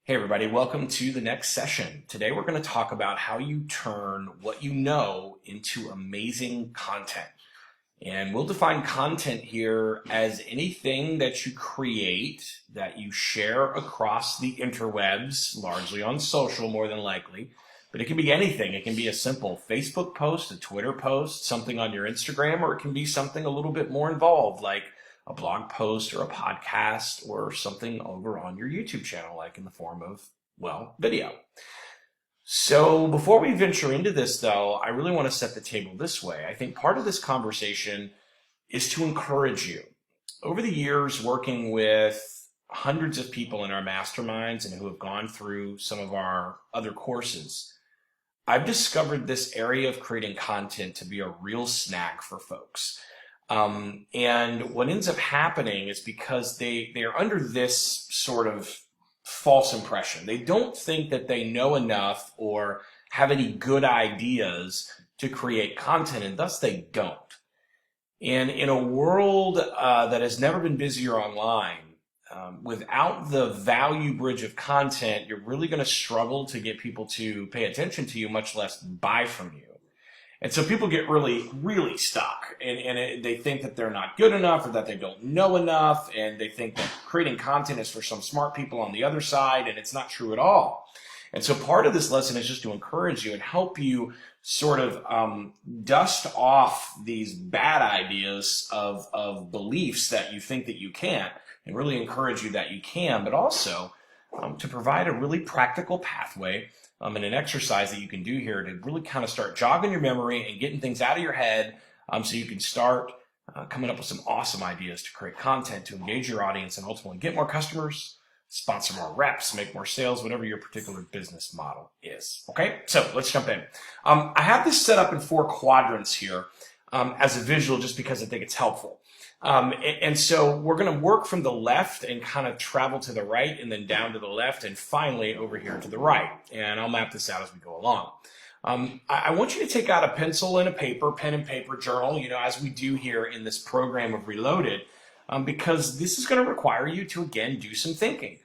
Hey everybody, welcome to the next session. Today we're going to talk about how you turn what you know into amazing content. And we'll define content here as anything that you create, that you share across the interwebs, largely on social more than likely. But it can be anything. It can be a simple Facebook post, a Twitter post, something on your Instagram, or it can be something a little bit more involved, like a blog post or a podcast or something over on your YouTube channel, like in the form of, well, video. So before we venture into this, though, I really want to set the table this way. I think part of this conversation is to encourage you. Over the years, working with hundreds of people in our masterminds and who have gone through some of our other courses, I've discovered this area of creating content to be a real snag for folks. And what ends up happening is because they are under this sort of false impression. They don't think that they know enough or have any good ideas to create content, and thus they don't. And in a world that has never been busier online, without the value bridge of content, you're really going to struggle to get people to pay attention to you, much less buy from you. And so people get really, really stuck, and they think that they're not good enough or that they don't know enough, and they think that creating content is for some smart people on the other side, and it's not true at all. And so part of this lesson is just to encourage you and help you sort of dust off these bad ideas of beliefs that you think that you can't, and really encourage you that you can, but also to provide a really practical pathway and an exercise that you can do here to really kind of start jogging your memory and getting things out of your head so you can start coming up with some awesome ideas to create content, to engage your audience, and ultimately get more customers, sponsor more reps, make more sales, whatever your particular business model is. Okay, so let's jump in. I have this set up in 4 quadrants here as a visual just because I think it's helpful. And so we're going to work from the left and kind of travel to the right and then down to the left and finally over here to the right. And I'll map this out as we go along. I want you to take out a pencil and a paper, pen and paper journal, as we do here in this program of Reloaded, because this is going to require you to, again, do some thinking.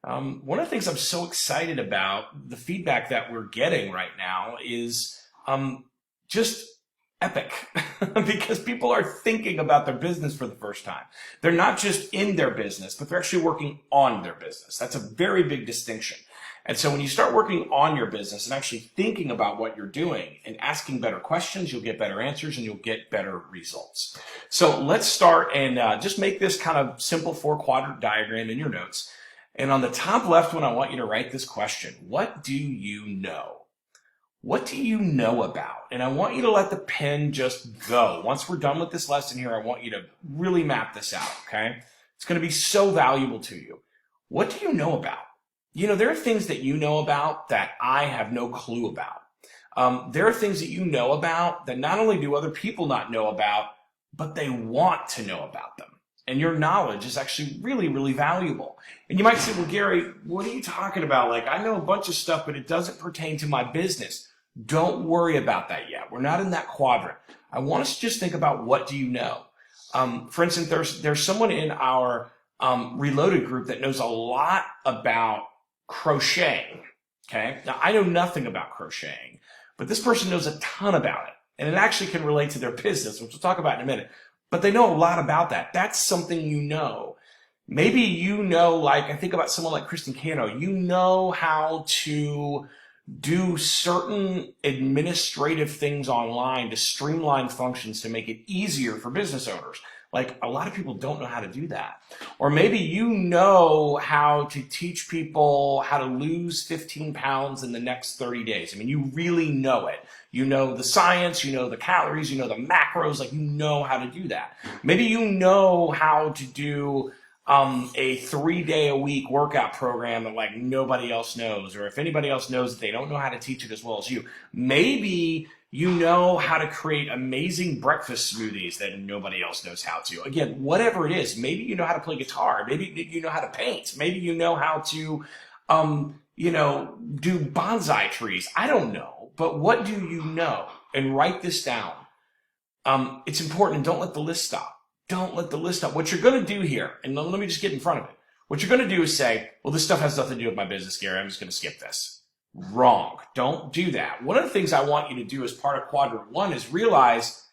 One of the things I'm so excited about, the feedback that we're getting right now is just epic because people are thinking about their business for the first time. They're not just in their business, but they're actually working on their business. That's a very big distinction. And so when you start working on your business and actually thinking about what you're doing and asking better questions, you'll get better answers and you'll get better results. So let's start and just make this kind of simple 4-quadrant diagram in your notes. And on the top left one, I want you to write this question. What do you know? What do you know about? And I want you to let the pen just go. Once we're done with this lesson here, I want you to really map this out, okay? It's going to be so valuable to you. What do you know about? There are things that you know about that I have no clue about. There are things that you know about that not only do other people not know about, but they want to know about them. And your knowledge is actually really, really valuable. And you might say, well, Gary, what are you talking about? Like, I know a bunch of stuff, but it doesn't pertain to my business. Don't worry about that yet. We're not in that quadrant. I want us to just think about what do you know. For instance, there's someone in our Reloaded group that knows a lot about crocheting. Okay, now I know nothing about crocheting, but this person knows a ton about it, and it actually can relate to their business, which we'll talk about in a minute. But they know a lot about that. That's something you know. Maybe like I think about someone like Kristen Cano. You know how to do certain administrative things online to streamline functions to make it easier for business owners. Like a lot of people don't know how to do that. Or maybe you know how to teach people how to lose 15 pounds in the next 30 days. I mean, you really know it. You know the science, you know the calories, you know the macros, like you know how to do that. Maybe you know how to do a 3-day-a-week workout program that like nobody else knows, or if anybody else knows it, they don't know how to teach it as well as you. Maybe you know how to create amazing breakfast smoothies that nobody else knows how to. Again, whatever it is, maybe you know how to play guitar, maybe you know how to paint, maybe you know how to, do bonsai trees. I don't know, but what do you know? And write this down. It's important, and don't let the list stop. Don't let the list stop. What you're going to do here, and let me just get in front of it. What you're going to do is say, well, this stuff has nothing to do with my business, Gary. I'm just going to skip this. Wrong. Don't do that. One of the things I want you to do as part of quadrant 1 is realize,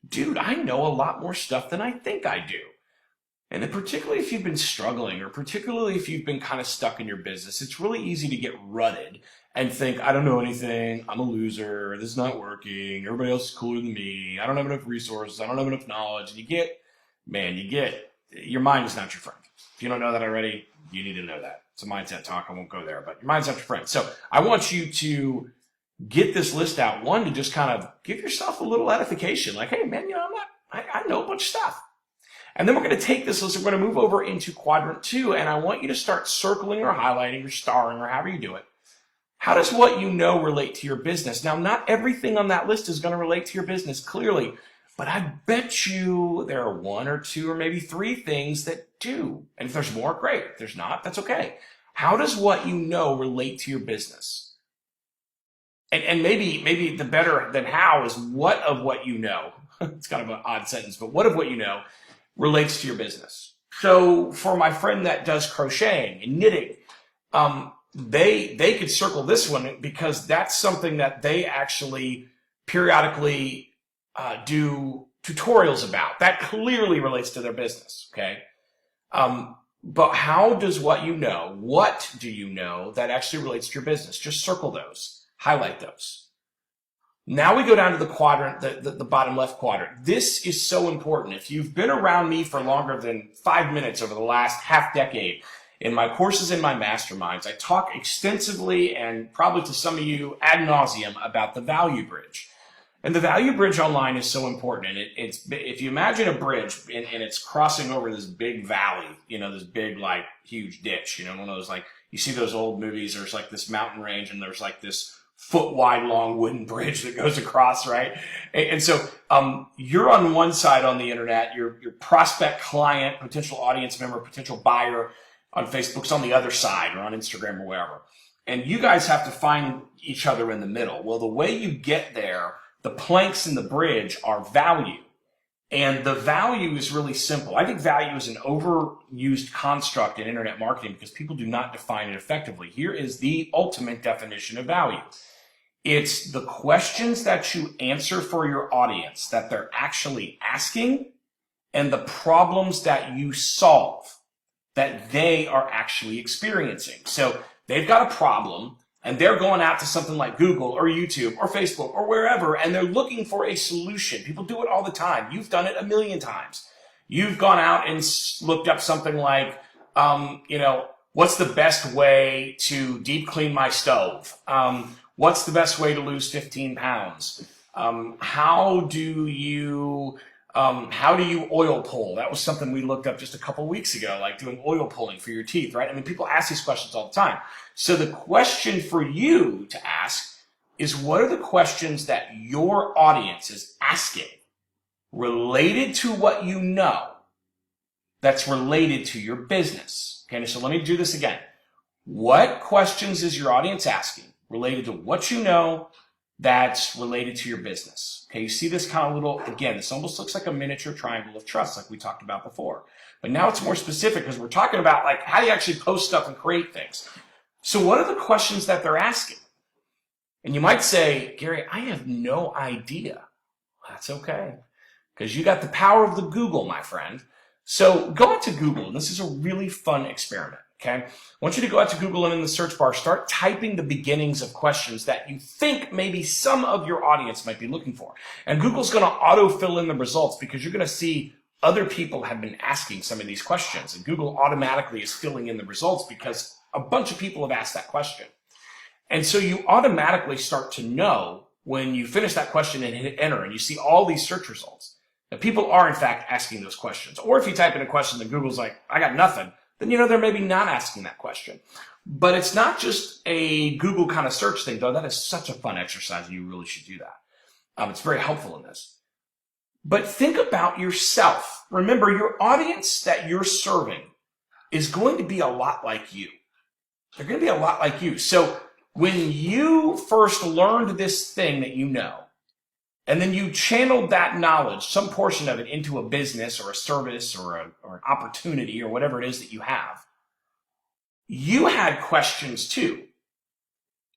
dude, I know a lot more stuff than I think I do. And then particularly if you've been struggling, or particularly if you've been kind of stuck in your business, it's really easy to get rutted and think, I don't know anything, I'm a loser, this is not working, everybody else is cooler than me, I don't have enough resources, I don't have enough knowledge. And your mind is not your friend. If you don't know that already, you need to know that. It's a mindset talk, I won't go there, but your mind's not your friend. So I want you to get this list out, one, to just kind of give yourself a little edification, like, hey man, I know a bunch of stuff. And then we're going to take this list, we're going to move over into quadrant 2, and I want you to start circling or highlighting or starring or however you do it. How does what you know relate to your business? Now, not everything on that list is going to relate to your business, clearly, but I bet you there are 1 or 2 or maybe 3 things that do. And if there's more, great. If there's not, that's okay. How does what you know relate to your business? And maybe the better than how is what of what you know. It's kind of an odd sentence, but what of what you know relates to your business. So for my friend that does crocheting and knitting, they could circle this one because that's something that they actually periodically do tutorials about. That clearly relates to their business, okay? But how does what do you know that actually relates to your business? Just circle those, highlight those. Now we go down to the quadrant, the bottom left quadrant. This is so important. If you've been around me for longer than 5 minutes over the last half decade, in my courses and my masterminds, I talk extensively and probably to some of you ad nauseum about the value bridge. And the value bridge online is so important. And it's if you imagine a bridge and it's crossing over this big valley, this big, like, huge ditch, one of those, like, you see those old movies, there's like this mountain range and there's like this foot-wide long wooden bridge that goes across, right? And so you're on one side on the internet, your prospect client, potential audience member, potential buyer on Facebook's on the other side, or on Instagram or wherever. And you guys have to find each other in the middle. Well, the way you get there, the planks in the bridge are value. And the value is really simple. I think value is an overused construct in internet marketing because people do not define it effectively. Here is the ultimate definition of value. It's the questions that you answer for your audience that they're actually asking, and the problems that you solve that they are actually experiencing. So they've got a problem and they're going out to something like Google or YouTube or Facebook or wherever, and they're looking for a solution. People do it all the time. You've done it a million times. You've gone out and looked up something like, what's the best way to deep clean my stove? What's the best way to lose 15 pounds? How do you oil pull? That was something we looked up just a couple weeks ago, like doing oil pulling for your teeth, right? I mean, people ask these questions all the time. So the question for you to ask is, what are the questions that your audience is asking related to what you know that's related to your business? Okay, so let me do this again. What questions is your audience asking related to what you know that's related to your business? Okay, you see this kind of little, again, this almost looks like a miniature triangle of trust like we talked about before. But now it's more specific because we're talking about, like, how do you actually post stuff and create things? So what are the questions that they're asking? And you might say, Gary, I have no idea. That's okay, because you got the power of the Google, my friend. So go out to Google, and this is a really fun experiment. Okay, I want you to go out to Google and in the search bar, start typing the beginnings of questions that you think maybe some of your audience might be looking for. And Google's going to auto-fill in the results because you're going to see other people have been asking some of these questions. And Google automatically is filling in the results because a bunch of people have asked that question. And so you automatically start to know when you finish that question and hit enter and you see all these search results that people are in fact asking those questions. Or if you type in a question that Google's like, I got nothing, then they're maybe not asking that question. But it's not just a Google kind of search thing, though. That is such a fun exercise, and you really should do that. It's very helpful in this. But think about yourself. Remember, your audience that you're serving is going to be a lot like you. They're going to be a lot like you. So when you first learned this thing that you know, and then you channeled that knowledge, some portion of it, into a business or a service or an opportunity or whatever it is that you have, you had questions too.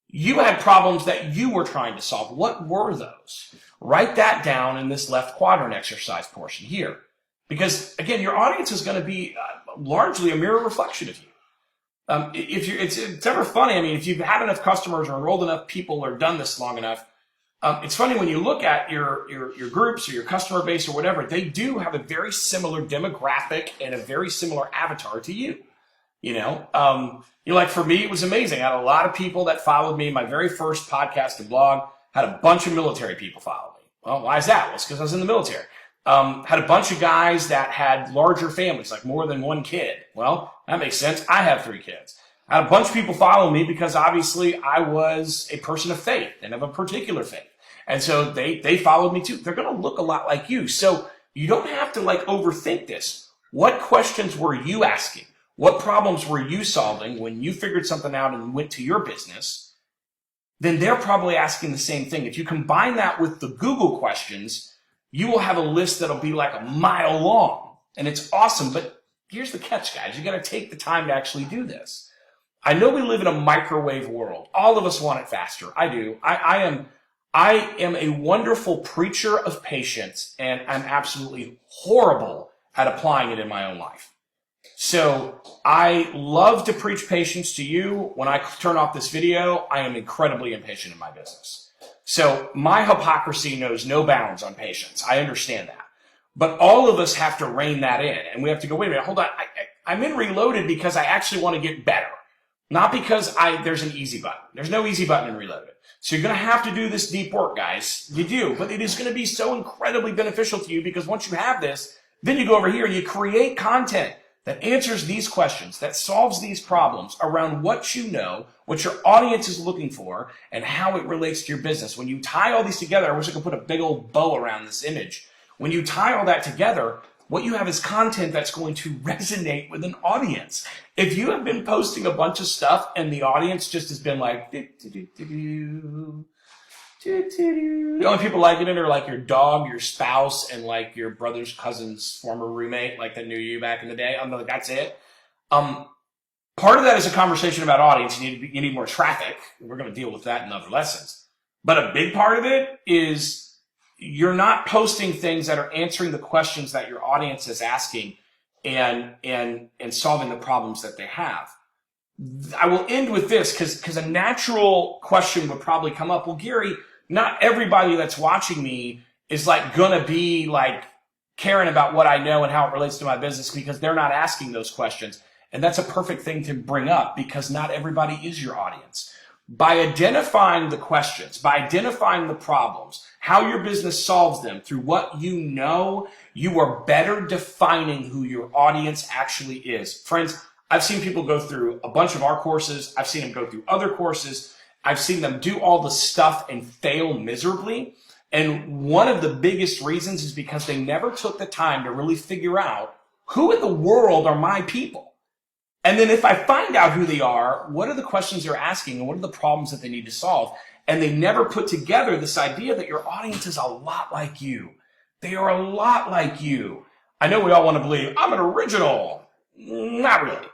You had problems that you were trying to solve. What were those? Write that down in this left quadrant exercise portion here. Because again, your audience is going to be largely a mirror reflection of you. It's ever funny. I mean, if you've had enough customers or enrolled enough people or done this long enough, it's funny when you look at your groups or your customer base or whatever, they do have a very similar demographic and a very similar avatar to you. Like for me, it was amazing. I had a lot of people that followed me. My very first podcast and blog had a bunch of military people follow me. Well, why is that? Well, it's because I was in the military. Had a bunch of guys that had larger families, like more than one kid. Well, that makes sense. I have 3 kids. I had a bunch of people follow me because obviously I was a person of faith and of a particular faith. And so they followed me too. They're going to look a lot like you. So you don't have to overthink this. What questions were you asking? What problems were you solving when you figured something out and went to your business? Then they're probably asking the same thing. If you combine that with the Google questions, you will have a list that'll be like a mile long. And it's awesome. But here's the catch, guys. You got to take the time to actually do this. I know we live in a microwave world. All of us want it faster. I do. I am a wonderful preacher of patience, and I'm absolutely horrible at applying it in my own life. So I love to preach patience to you. When I turn off this video, I am incredibly impatient in my business. So my hypocrisy knows no bounds on patience. I understand that. But all of us have to rein that in. And we have to go, wait a minute, hold on. I'm in Reloaded because I actually want to get better. Not because there's an easy button. There's no easy button in Reloaded. So you're going to have to do this deep work, guys. You do. But it is going to be so incredibly beneficial to you because once you have this, then you go over here and you create content that answers these questions, that solves these problems around what you know, what your audience is looking for, and how it relates to your business. When you tie all these together, I wish I could put a big old bow around this image. When you tie all that together, what you have is content that's going to resonate with an audience. If you have been posting a bunch of stuff and the audience just has been like, the only people liking it are like your dog, your spouse, and like your brother's cousin's former roommate, like that knew you back in the day. I'm like, that's it. Part of that is a conversation about audience. You need more traffic. We're going to deal with that in other lessons. But a big part of it is you're not posting things that are answering the questions that your audience is asking and solving the problems that they have. I will end with this because a natural question would probably come up. Well, Gary, not everybody that's watching me is gonna be caring about what I know and how it relates to my business because they're not asking those questions. And that's a perfect thing to bring up because not everybody is your audience. By identifying the questions, by identifying the problems, how your business solves them through what you know, you are better defining who your audience actually is. Friends, I've seen people go through a bunch of our courses. I've seen them go through other courses. I've seen them do all the stuff and fail miserably. And one of the biggest reasons is because they never took the time to really figure out who in the world are my people. And then if I find out who they are, what are the questions they're asking and what are the problems that they need to solve? And they never put together this idea that your audience is a lot like you. They are a lot like you. I know we all want to believe I'm an original. Not really.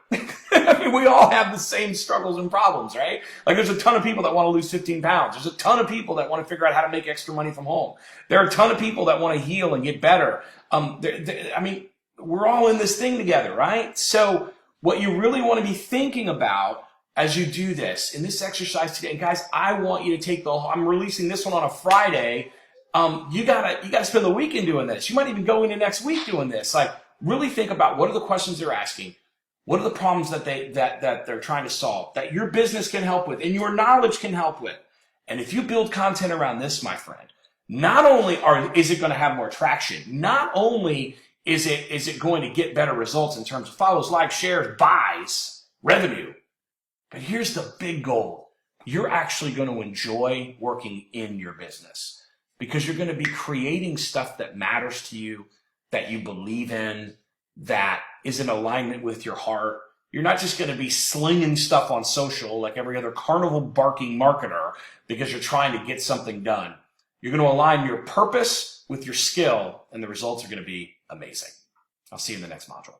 I mean, we all have the same struggles and problems, right? There's a ton of people that want to lose 15 pounds. There's a ton of people that want to figure out how to make extra money from home. There are a ton of people that want to heal and get better. I mean, we're all in this thing together, right? So what you really want to be thinking about as you do this, in this exercise today, and guys, I want you to take I'm releasing this one on a Friday. You gotta spend the weekend doing this. You might even go into next week doing this. Really think about what are the questions they're asking, what are the problems that they're trying to solve, that your business can help with, and your knowledge can help with. And if you build content around this, my friend, not only is it going to have more traction, not only is it going to get better results in terms of follows, likes, shares, buys, revenue, but here's the big goal. You're actually going to enjoy working in your business because you're going to be creating stuff that matters to you, that you believe in, that is in alignment with your heart. You're not just going to be slinging stuff on social like every other carnival barking marketer because you're trying to get something done. You're going to align your purpose with your skill, and the results are going to be amazing. I'll see you in the next module.